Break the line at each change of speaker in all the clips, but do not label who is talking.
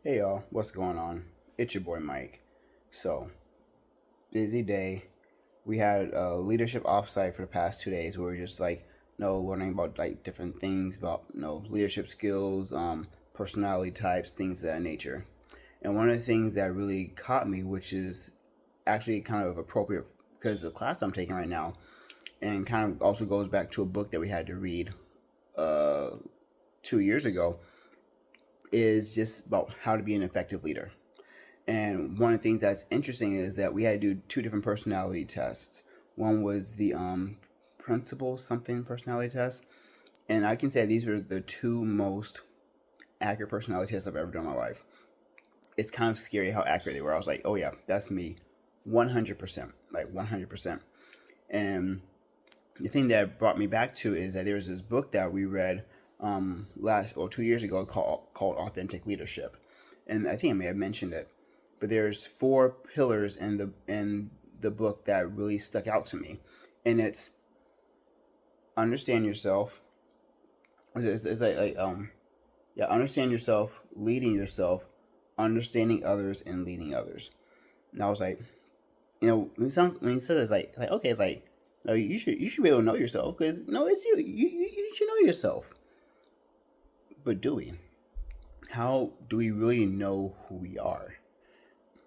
Hey y'all, what's going on? It's your boy Mike. So, busy day. We had a leadership offsite for the past 2 days where we are just learning about different things about leadership skills, personality types, things of that nature. And one of the things that really caught me, which is actually kind of appropriate because of the class I'm taking right now, and kind of also goes back to a book that we had to read uh, 2 years ago, is just about how to be an effective leader. And one of the things that's interesting is that we had to do two different personality tests. One was the principal something personality test, and I can say these are the two most accurate personality tests I've ever done in my life. It's kind of scary how accurate they were. I was like, oh yeah, that's me, 100%, like 100%. And the thing that brought me back to is that there was this book that we read last or 2 years ago called Authentic Leadership, and I think I may have mentioned it, but there's four pillars in the book that really stuck out to me, and it's understand yourself. It's yeah, understand yourself, leading yourself, understanding others, and leading others. And I was like, when he said it's like okay, it's like no, you should be able to know yourself because no, it's you. You should know yourself. But do we? How do we really know who we are?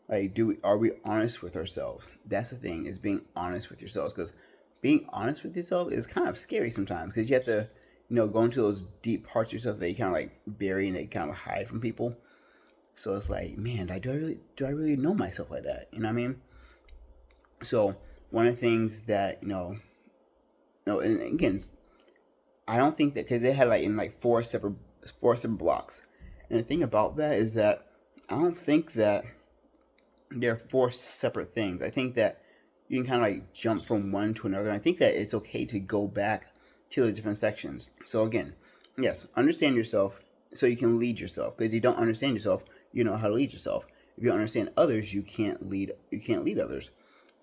Like, are we honest with ourselves? That's the thing, is being honest with yourselves. Because being honest with yourself is kind of scary sometimes because you have to, go into those deep parts of yourself that you kind of like bury and that you kind of hide from people. So it's like, man, do I really know myself like that? You know what I mean? So one of the things that no, and again, I don't think that because they had like in like four separate blocks, and the thing about that is that I don't think that they're four separate things. I think that you can kind of like jump from one to another. And I think that it's okay to go back to the different sections. So again, yes, understand yourself so you can lead yourself. Because you don't understand yourself, you know how to lead yourself. If you don't understand others, you can't lead. You can't lead others.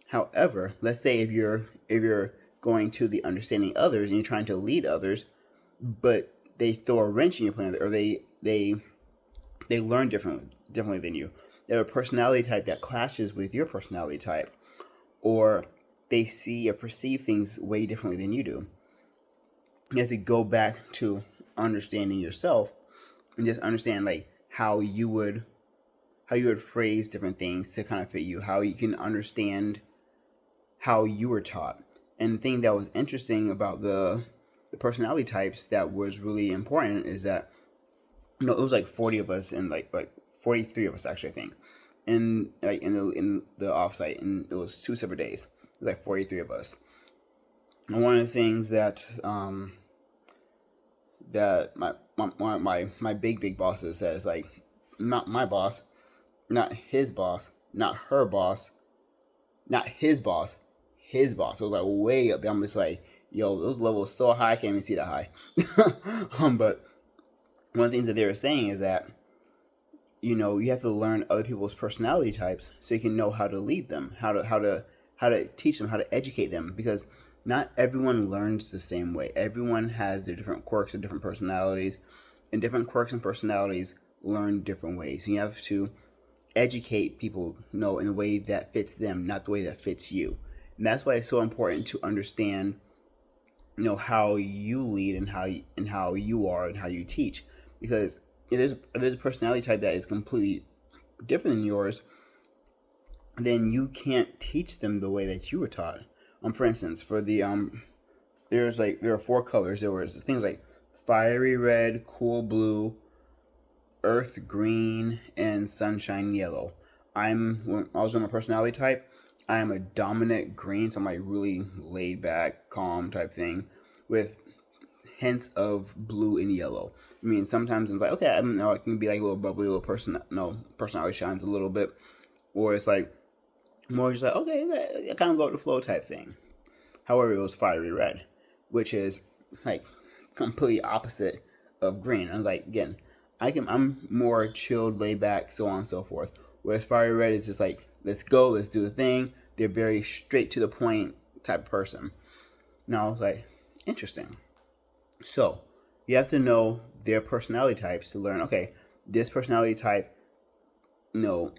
However, let's say if you're going to the understanding others and you're trying to lead others, but they throw a wrench in your plan, or they learn differently than you. They have a personality type that clashes with your personality type, or they see or perceive things way differently than you do. You have to go back to understanding yourself and just understand like how you would phrase different things to kind of fit you, how you can understand how you were taught. And the thing that was interesting about the personality types that was really important is that it was like 40 of us and like 43 of us actually, I think, in the offsite, and it was 2 separate days. It was like 43 of us. And one of the things that my big bosses says, like, not my boss, not his boss, not her boss, not his boss, his boss. So it was like way up there. I'm just like, yo, those levels so high, I can't even see that high. But one of the things that they were saying is that you have to learn other people's personality types so you can know how to lead them, how to teach them, how to educate them, because not everyone learns the same way. Everyone has their different quirks and different personalities, and different quirks and personalities learn different ways. And you have to educate people, in a way that fits them, not the way that fits you. And that's why it's so important to understand, how you lead and how you are and how you teach. Because if there's a personality type that is completely different than yours, then you can't teach them the way that you were taught. For instance, for the there are four colors. There was things like fiery red, cool blue, earth green, and sunshine yellow. When I was on my personality type, I am a dominant green, so I'm like really laid back, calm type thing, with hints of blue and yellow. I mean, sometimes I'm like, okay, I can be like a little bubbly, little person. No, personality shines a little bit, or it's like more just like, okay, I kind of go with the flow type thing. However, it was fiery red, which is like completely opposite of green. I'm like, again, I'm more chilled, laid back, so on and so forth. Whereas fiery red is just like, let's go, let's do the thing. They're very straight to the point type of person. Now I was like, interesting. So you have to know their personality types to learn, okay, this personality type no,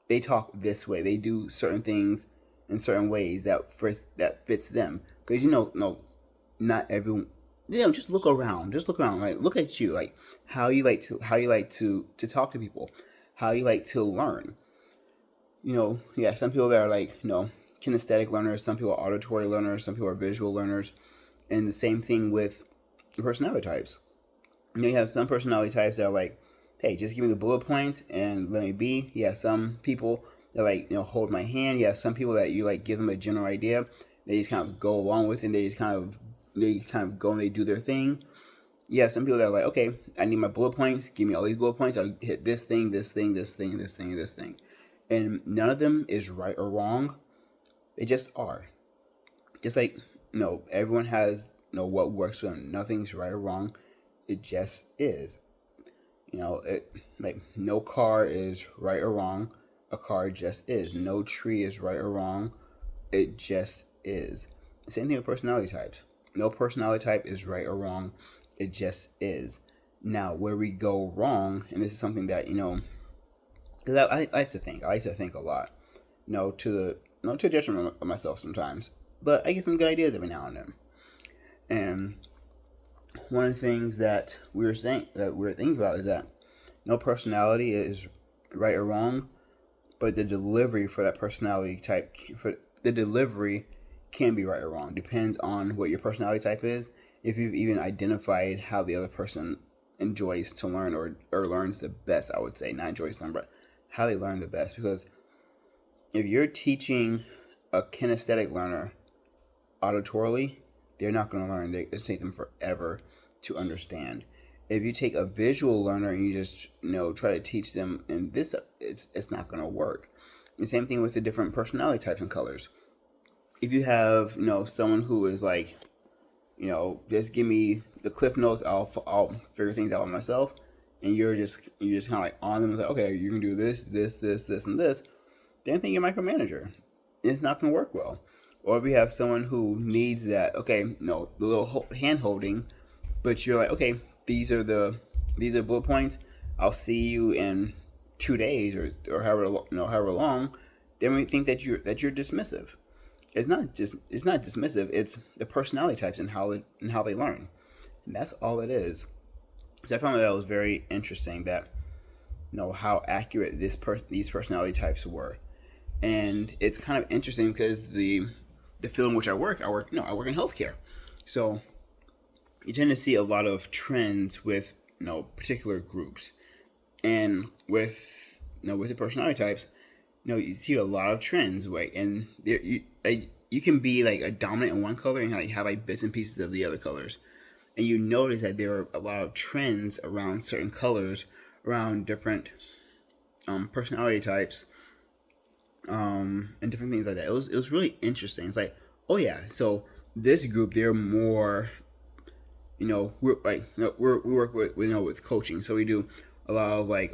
they talk this way. They do certain things in certain ways that fits them. Because no, not everyone. Just look around. Just look around. Like look at you. Like how you like to talk to people, how you like to learn. Yeah, some people that are like kinesthetic learners. Some people are auditory learners. Some people are visual learners, and the same thing with the personality types. You have some personality types that are like, hey, just give me the bullet points and let me be. You have some people that like, hold my hand. You have some people that you like give them a general idea. They just kind of go along with it. And they kind of go and they do their thing. You have some people that are like, okay, I need my bullet points. Give me all these bullet points. I'll hit this thing, this thing, this thing, this thing, this thing. And none of them is right or wrong. They just are. Just like, everyone has, what works for them. Nothing's right or wrong. It just is. It like no car is right or wrong. A car just is. No tree is right or wrong. It just is. Same thing with personality types. No personality type is right or wrong. It just is. Now, where we go wrong, and this is something that because I like to think. I like to think a lot. To the detriment of myself sometimes, but I get some good ideas every now and then. And one of the things that we were thinking about is that no personality is right or wrong, but the delivery for that personality type, for the delivery can be right or wrong. Depends on what your personality type is. If you've even identified how the other person enjoys to learn or learns the best, I would say, not enjoys to learn, but how they learn the best. Because if you're teaching a kinesthetic learner auditorily, they're not going to learn. It's take them forever to understand. If you take a visual learner and you just try to teach them in this, it's not going to work. The same thing with the different personality types and colors. If you have someone who is like just give me the cliff notes, I'll figure things out by myself, and you're just kind of like on them, like, okay, you can do this, this, this, this, and this. Then think you're a micromanager. It's not going to work well. Or if you have someone who needs that, okay, the little hand holding, but you're like, okay, these are bullet points. I'll see you in 2 days or however long. Then we think that you're dismissive. It's not dismissive. It's the personality types and how they learn, and that's all it is. So I found that was very interesting that how accurate these personality types were, and it's kind of interesting because the field in which I work in healthcare, so you tend to see a lot of trends with particular groups, and with with the personality types, you see a lot of trends, right? And you can be like a dominant in one color and have like bits and pieces of the other colors, and you notice that there are a lot of trends around certain colors, around different personality types, and different things like that. It was really interesting. It's like, oh yeah, so this group, they're more, we work with coaching, so we do a lot of like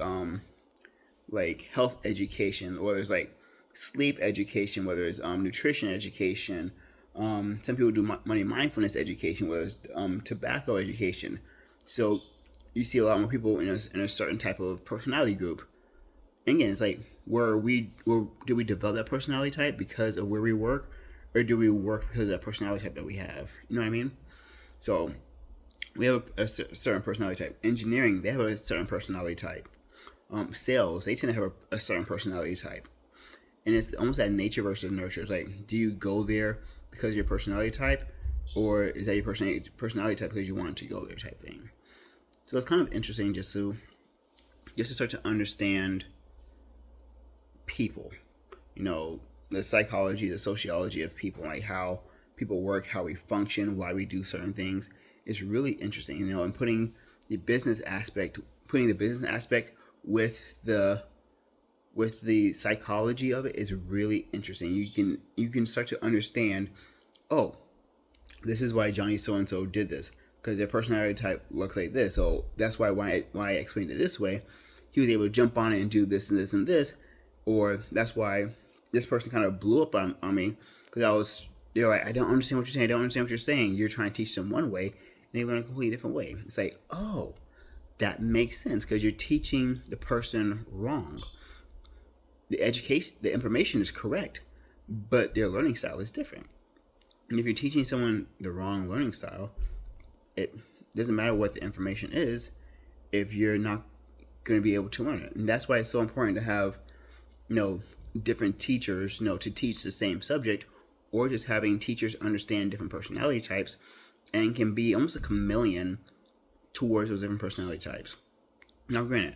health education, or there's like sleep education, whether it's nutrition education. Some people do money mindfulness education, whether it's tobacco education. So you see a lot more people in a certain type of personality group. And again, it's like, do we develop that personality type because of where we work, or do we work because of that personality type that we have? You know what I mean? So we have a certain personality type. Engineering, they have a certain personality type. Sales, they tend to have a certain personality type. And it's almost that nature versus nurture. It's like, do you go there because of your personality type, or is that your personality type because you want to go there type thing? So it's kind of interesting just to start to understand people, the psychology, the sociology of people, like how people work, how we function, why we do certain things. Is really interesting, and putting the business aspect with the psychology of it is really interesting. You can start to understand, oh, this is why Johnny so and so did this, because their personality type looks like this. So that's why I explained it this way, he was able to jump on it and do this and this and this. Or that's why this person kind of blew up on me, because they're like, I don't understand what you're saying. I don't understand what you're saying. You're trying to teach them one way, and they learn a completely different way. It's like, oh, that makes sense, because you're teaching the person wrong. the information is correct, but their learning style is different. And if you're teaching someone the wrong learning style, it doesn't matter what the information is if you're not going to be able to learn it. And that's why it's so important to have, different teachers, to teach the same subject, or just having teachers understand different personality types and can be almost a chameleon towards those different personality types. Now, granted,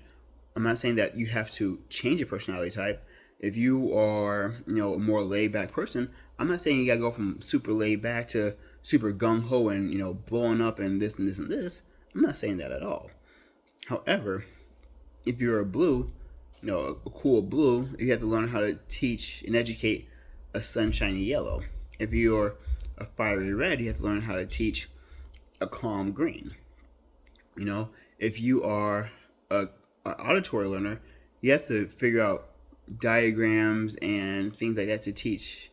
I'm not saying that you have to change your personality type. If you are, a more laid back person, I'm not saying you gotta go from super laid back to super gung ho and, blowing up and this and this and this. I'm not saying that at all. However, if you're a blue, a cool blue, you have to learn how to teach and educate a sunshiny yellow. If you're a fiery red, you have to learn how to teach a calm green. If you are an auditory learner, you have to figure out diagrams and things like that to teach,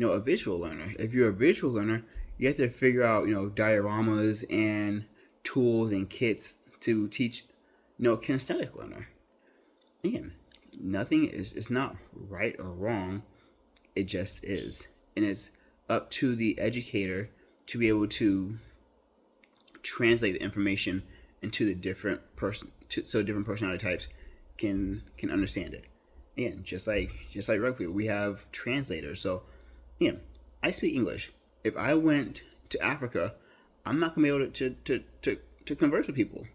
a visual learner. If you're a visual learner, you have to figure out, dioramas and tools and kits to teach, kinesthetic learner. Again, it's not right or wrong. It just is. And it's up to the educator to be able to translate the information into the different so different personality types can understand it. Again, just like regularly, we have translators. So, I speak English. If I went to Africa, I'm not gonna be able to converse with people.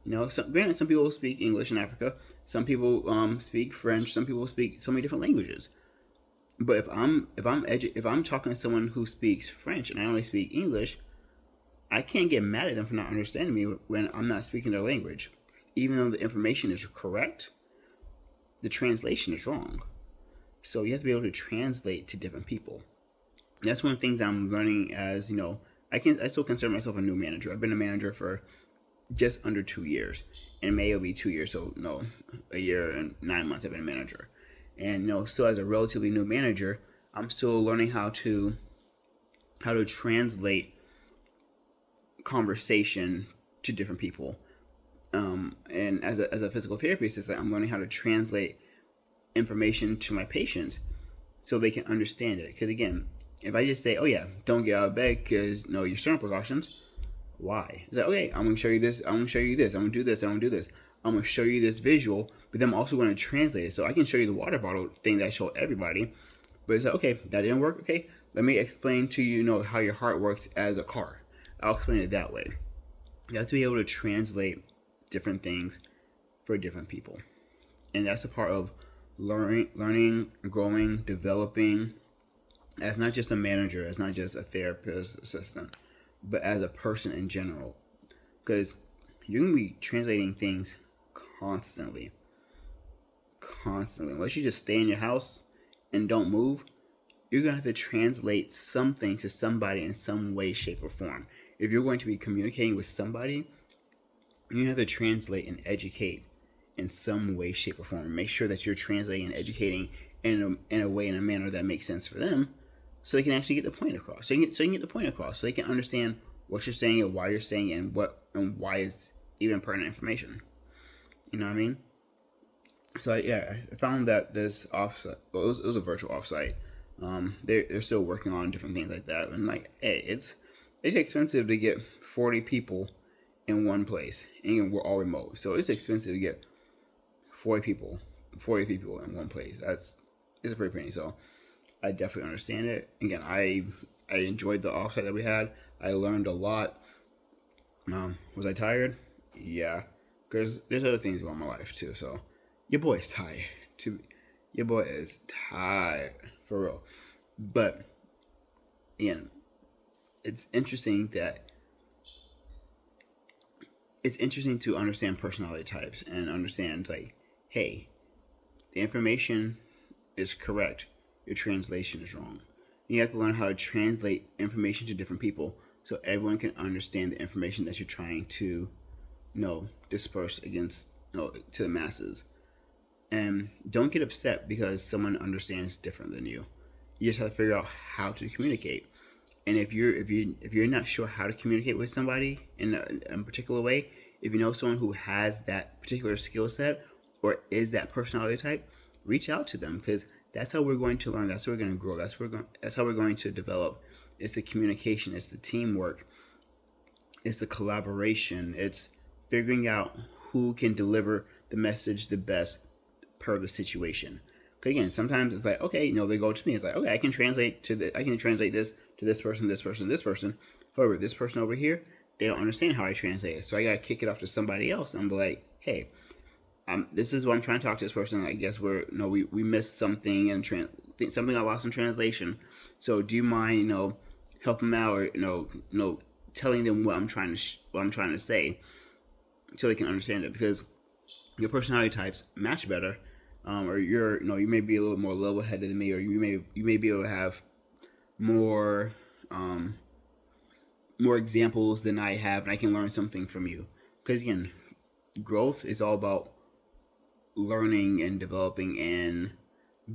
Granted, some people speak English in Africa. Some people speak French. Some people speak so many different languages. But if I'm talking to someone who speaks French and I only speak English, I can't get mad at them for not understanding me when I'm not speaking their language. Even though the information is correct, the translation is wrong. So you have to be able to translate to different people. And that's one of the things I'm learning as, I still consider myself a new manager. I've been a manager for just under 2 years. In May it'll be 2 years, so a year and 9 months I've been a manager. And still as a relatively new manager, I'm still learning how to translate conversation to different people. And as a physical therapist, it's like I'm learning how to translate information to my patients so they can understand it. Because again, if I just say, "Oh yeah, don't get out of bed because your sternal precautions," why? It's like, okay, I'm gonna show you this. I'm gonna show you this. I'm gonna do this. I'm gonna do this. I'm gonna show you this visual, but then I'm also gonna translate it. So I can show you the water bottle thing that I show everybody, but it's like, okay, that didn't work. Okay, let me explain to you, how your heart works as a car. I'll explain it that way. You have to be able to translate different things for different people, and that's a part of learning, growing, developing. As not just a manager, as not just a therapist assistant, but as a person in general, because you're gonna be translating things constantly. Unless you just stay in your house and don't move, you're gonna have to translate something to somebody in some way, shape, or form. If you're going to be communicating with somebody, you have to translate and educate in some way, shape, or form. Make sure that you're translating and educating in a manner that makes sense for them, so they can actually get the point across. So you can get the point across, so they can understand what you're saying and why you're saying it, and why it's even pertinent information. You know what I mean? So I found that this offsite, it was a virtual offsite. They're still working on different things like that, and like, hey, it's expensive to get 40 people in one place, and we're all remote, so it's expensive to get 40 people in one place. It's a pretty penny. So I definitely understand it. Again, I enjoyed the offsite that we had. I learned a lot. Was I tired? Yeah, because there's other things going on in my life too. So your boy's tired. Your boy is tired for real. But again, it's interesting to understand personality types and understand, like, hey, the information is correct, your translation is wrong. You have to learn how to translate information to different people so everyone can understand the information that you're trying to disperse against to the masses. And don't get upset because someone understands different than you. You just have to figure out how to communicate. And if you're not sure how to communicate with somebody in a particular way, if you know someone who has that particular skill set or is that personality type, reach out to them, because that's how we're going to learn. That's how we're going to grow. That's how we're going to develop. It's the communication. It's the teamwork. It's the collaboration. It's figuring out who can deliver the message the best per the situation. Because again, sometimes it's like, okay, they go to me. It's like, okay, I can translate this to this person, this person, this person. However, this person over here, they don't understand how I translate it. So I got to kick it off to somebody else and be like, hey, this is what I'm trying to talk to this person. I guess we missed something and something I lost in translation. So do you mind, helping them out, or telling them what I'm trying to say, so they can understand it, because your personality types match better, or you may be a little more level headed than me, or you may be able to have more examples than I have, and I can learn something from you. Because again, growth is all about learning and developing and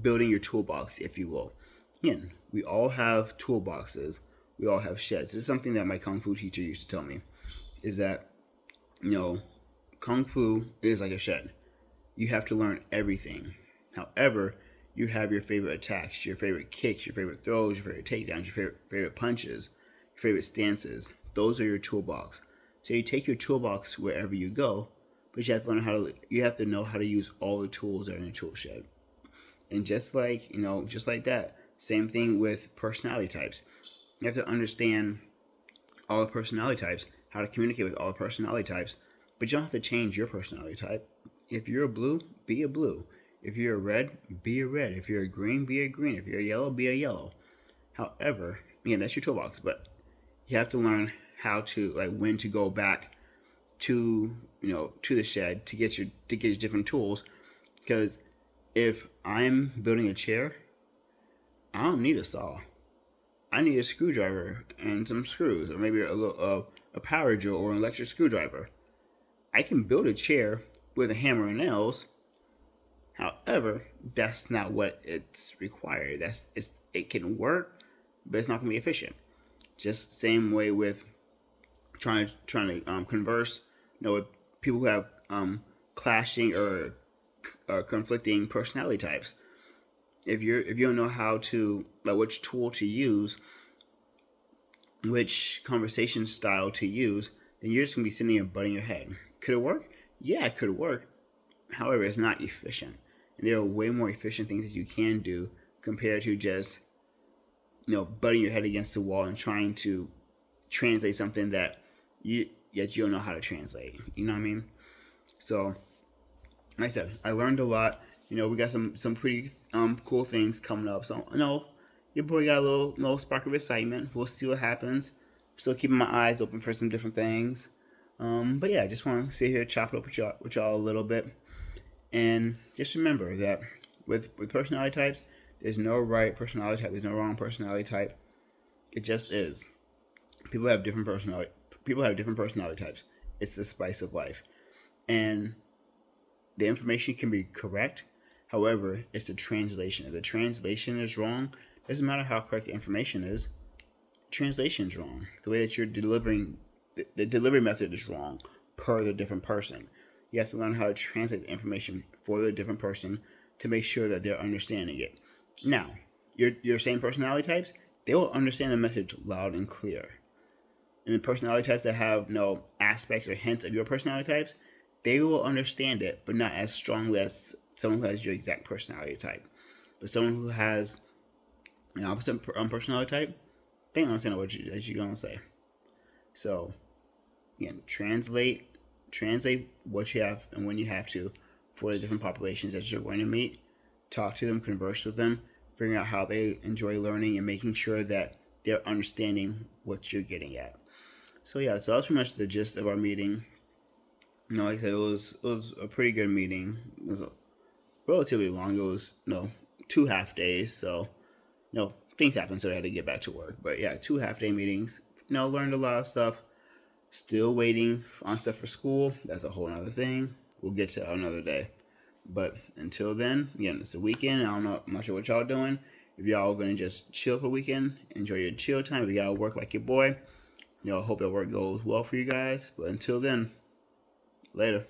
building your toolbox, if you will. Again, we all have toolboxes. We all have sheds. This is something that my Kung Fu teacher used to tell me, is that, Kung Fu is like a shed. You have to learn everything. However, you have your favorite attacks, your favorite kicks, your favorite throws, your favorite takedowns, your favorite punches, your favorite stances. Those are your toolbox. So you take your toolbox wherever you go, but you have to know how to use all the tools that are in the tool shed. And just like that, same thing with personality types. You have to understand all the personality types, how to communicate with all the personality types, but you don't have to change your personality type. If you're a blue, be a blue. If you're a red, be a red. If you're a green, be a green. If you're a yellow, be a yellow. However, again, that's your toolbox, but you have to learn how to, when to go back to the shed to get your different tools. Because if I'm building a chair, I don't need a saw. I need a screwdriver and some screws, or maybe a power drill or an electric screwdriver. I can build a chair with a hammer and nails. However, that's not what it's required. It can work, but it's not going to be efficient. Just same way with trying to converse, with people who have clashing or conflicting personality types. If you don't know how to, which tool to use, which conversation style to use, then you're just gonna be sitting there butting your head. Could it work? Yeah, it could work. However, it's not efficient. And there are way more efficient things that you can do compared to just, butting your head against the wall and trying to translate something that you don't know how to translate. You know what I mean? So, like I said, I learned a lot. We got some pretty cool things coming up. So, your boy got a little spark of excitement. We'll see what happens. Still keeping my eyes open for some different things. But yeah, I just want to sit here, chop it up with y'all a little bit. And just remember that with personality types, there's no right personality type. There's no wrong personality type. It just is. People have different personality types. It's the spice of life. And the information can be correct. However, it's the translation. If the translation is wrong, it doesn't matter how correct the information is. Translation is wrong. The way that you're delivering, the delivery method is wrong per the different person. You have to learn how to translate the information for the different person to make sure that they're understanding it. Now, your same personality types, they will understand the message loud and clear. And the personality types that have no aspects or hints of your personality types, they will understand it, but not as strongly as someone who has your exact personality type. But someone who has an opposite personality type, they don't understand what you're going to say. So, again, translate what you have and when you have to for the different populations that you're going to meet. Talk to them, converse with them, figuring out how they enjoy learning, and making sure that they're understanding what you're getting at. So yeah, so that's pretty much the gist of our meeting. Like I said, it was a pretty good meeting. It was relatively long. It was 2 half days, so things happen, so I had to get back to work. But yeah, 2 half-day meetings. Learned a lot of stuff. Still waiting on stuff for school. That's a whole other thing. We'll get to another day. But until then, again, it's a weekend. I'm not sure what y'all doing. If y'all gonna just chill for the weekend, enjoy your chill time. If you gotta work like your boy, hope that work goes well for you guys. But until then, later.